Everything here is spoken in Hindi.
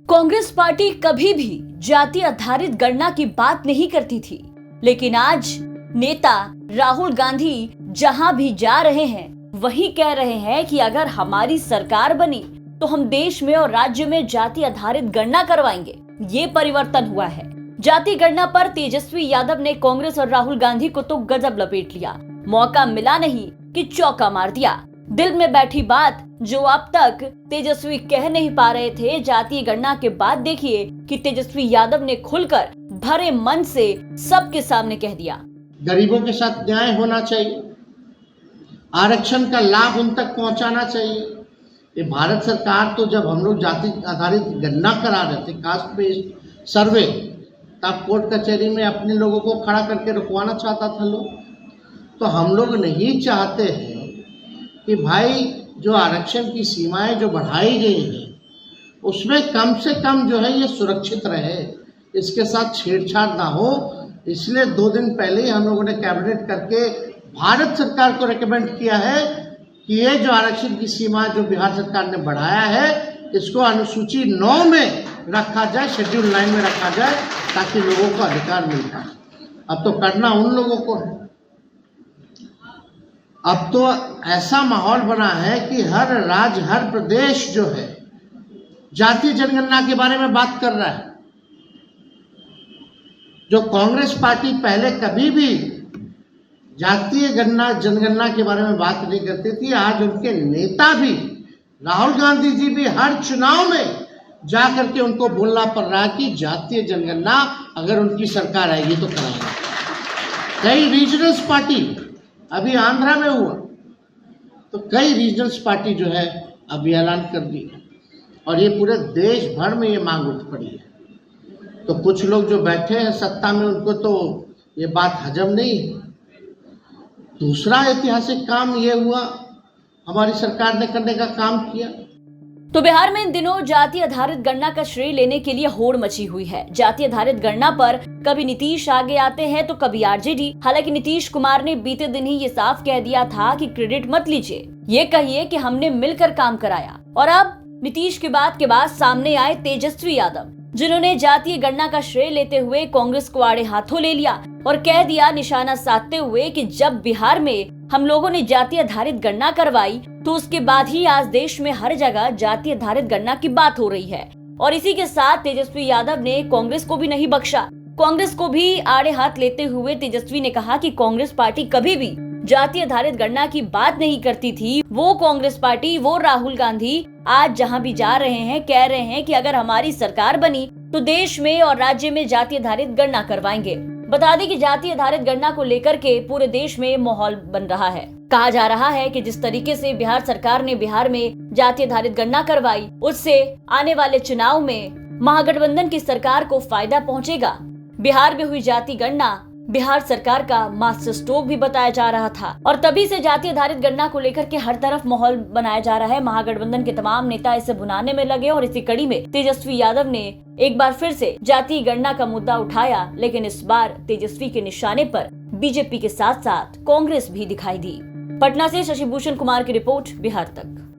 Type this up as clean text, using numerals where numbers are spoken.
कांग्रेस पार्टी कभी भी जाति आधारित गणना की बात नहीं करती थी, लेकिन आज नेता राहुल गांधी जहां भी जा रहे हैं वही कह रहे हैं कि अगर हमारी सरकार बनी तो हम देश में और राज्य में जाति आधारित गणना करवाएंगे। ये परिवर्तन हुआ है। जाति गणना पर तेजस्वी यादव ने कांग्रेस और राहुल गांधी को तो गजब लपेट लिया। मौका मिला नहीं कि चौका मार दिया। दिल में बैठी बात जो अब तक तेजस्वी कह नहीं पा रहे थे, जातीय गणना के बाद देखिए कि तेजस्वी यादव ने खुलकर भरे मन से सबके सामने कह दिया। गरीबों के साथ न्याय होना चाहिए, आरक्षण का लाभ उन तक पहुंचाना चाहिए। ये भारत सरकार तो जब हम लोग जाति आधारित गणना करा रहे थे, कास्ट बेस्ड सर्वे, तब कोर्ट कचहरी में अपने लोगों को खड़ा करके रुकवाना चाहता था लोग। तो हम लोग नहीं चाहते हैं कि भाई जो आरक्षण की सीमाएं जो बढ़ाई गई हैं उसमें कम से कम जो है ये सुरक्षित रहे, इसके साथ छेड़छाड़ ना हो। इसलिए 2 दिन पहले ही हम लोगों ने कैबिनेट करके भारत सरकार को रेकमेंड किया है कि ये जो आरक्षण की सीमा जो बिहार सरकार ने बढ़ाया है इसको अनुसूची 9 में रखा जाए, शेड्यूल 9 में रखा जाए, ताकि लोगों को अधिकार मिल पाए। अब तो करना उन लोगों को है। अब तो ऐसा माहौल बना है कि हर राज्य, हर प्रदेश जो है जातीय जनगणना के बारे में बात कर रहा है। जो कांग्रेस पार्टी पहले कभी भी जातीय जनगणना के बारे में बात नहीं करती थी, आज उनके नेता भी, राहुल गांधी जी भी हर चुनाव में जा करके उनको बोलना पड़ रहा है कि जातीय जनगणना अगर उनकी सरकार आएगी तो कराएंगे। कई रीजनल्स पार्टी, अभी आंध्रा में हुआ तो कई रीजनल्स पार्टी जो है अभी ऐलान कर दी और ये पूरे देश भर में ये मांग उठ पड़ी है। तो कुछ लोग जो बैठे हैं सत्ता में उनको तो ये बात हजम नहीं है। दूसरा ऐतिहासिक काम ये हुआ, हमारी सरकार ने करने का काम किया। तो बिहार में इन दिनों जाति आधारित गणना का श्रेय लेने के लिए होड़ मची हुई है। जाति आधारित गणना पर कभी नीतीश आगे आते हैं तो कभी आरजेडी। हालांकि नीतीश कुमार ने बीते दिन ही ये साफ कह दिया था कि क्रेडिट मत लीजिए, ये कहिए कि हमने मिलकर काम कराया। और अब नीतीश के बाद सामने आए तेजस्वी यादव, जिन्होंने जातीय गणना का श्रेय लेते हुए कांग्रेस को आड़े हाथों ले लिया और कह दिया, निशाना साधते हुए, कि जब बिहार में हम लोगों ने जाति आधारित गणना करवाई तो उसके बाद ही आज देश में हर जगह जाति आधारित गणना की बात हो रही है। और इसी के साथ तेजस्वी यादव ने कांग्रेस को भी नहीं बख्शा। कांग्रेस को भी आड़े हाथ लेते हुए तेजस्वी ने कहा कि कांग्रेस पार्टी कभी भी जाति आधारित गणना की बात नहीं करती थी। वो कांग्रेस पार्टी, वो राहुल गांधी आज जहां भी जा रहे हैं कह रहे हैं कि अगर हमारी सरकार बनी तो देश में और राज्य में जाति आधारित गणना करवाएंगे। बता दें कि जाति आधारित गणना को लेकर के पूरे देश में माहौल बन रहा है। कहा जा रहा है कि जिस तरीके से बिहार सरकार ने बिहार में जाति आधारित गणना करवाई, उससे आने वाले चुनाव में महागठबंधन की सरकार को फायदा पहुंचेगा। बिहार में हुई जाति गणना बिहार सरकार का मास्टर स्ट्रोक भी बताया जा रहा था और तभी से जाति आधारित गणना को लेकर के हर तरफ माहौल बनाया जा रहा है। महागठबंधन के तमाम नेता इसे भुनाने में लगे और इसी कड़ी में तेजस्वी यादव ने एक बार फिर से जातीय गणना का मुद्दा उठाया, लेकिन इस बार तेजस्वी के निशाने पर बीजेपी के साथ साथ कांग्रेस भी दिखाई दी। पटना से शशि भूषण कुमार की रिपोर्ट, बिहार तक।